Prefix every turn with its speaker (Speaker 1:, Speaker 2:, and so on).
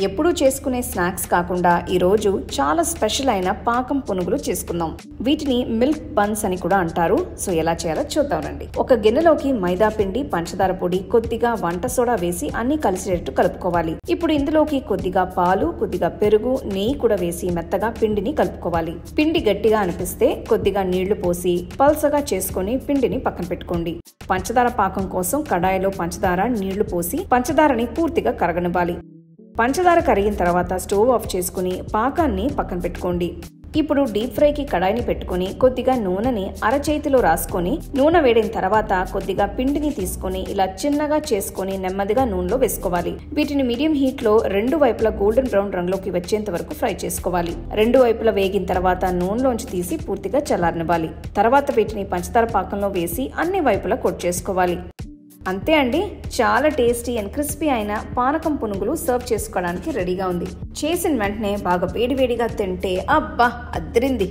Speaker 1: ఎప్పుడూ చేసుకునే స్నాక్స్ కాకుండా ఈరోజు చాలా స్పెషల్ అయిన పాకం పునుగులు చేసుకుందాం. వీటిని మిల్క్ బన్స్ అని కూడా అంటారు. సో ఎలా చేయాలో చూద్దాం రండి. ఒక గిన్నెలోకి మైదా పిండి, పంచదార పొడి, కొద్దిగా వంట సోడా వేసి అన్ని కలిసేటట్టు కలుపుకోవాలి. ఇప్పుడు ఇందులోకి కొద్దిగా పాలు, కొద్దిగా పెరుగు, నెయ్యి కూడా వేసి మెత్తగా పిండిని కలుపుకోవాలి. పిండి గట్టిగా అనిపిస్తే కొద్దిగా నీళ్లు పోసి పల్సగా చేసుకుని పిండిని పక్కన పెట్టుకోండి. పంచదార పాకం కోసం కడాయిలో పంచదార, నీళ్లు పోసి పంచదారని పూర్తిగా కరగనివ్వాలి. పంచదార కరిగిన తర్వాత స్టవ్ ఆఫ్ చేసుకుని పాకాన్ని పక్కన పెట్టుకోండి. ఇప్పుడు డీప్ ఫ్రైకి కడాయిని పెట్టుకుని కొద్దిగా నూనెని అరచేతిలో రాసుకొని నూనె వేడిన తర్వాత కొద్దిగా పిండిని తీసుకుని ఇలా చిన్నగా చేసుకుని నెమ్మదిగా నూనెలో వేసుకోవాలి. వీటిని మీడియం హీట్ లో రెండు వైపులా గోల్డెన్ బ్రౌన్ రంగులోకి వచ్చేంత వరకు ఫ్రై చేసుకోవాలి. రెండు వైపులా వేగిన తర్వాత నూనెలోంచి తీసి పూర్తిగా చల్లారనివ్వాలి. తర్వాత వీటిని పంచదార పాకంలో వేసి అన్ని వైపులా కోట్ చేసుకోవాలి. అంతే అండి, చాలా టేస్టీ అండ్ క్రిస్పీ అయిన పానకం పునుగులు సర్వ్ చేసుకోవడానికి రెడీగా ఉంది. చేసిన వెంటనే బాగా వేడివేడిగా తింటే అబ్బా అద్దరింది.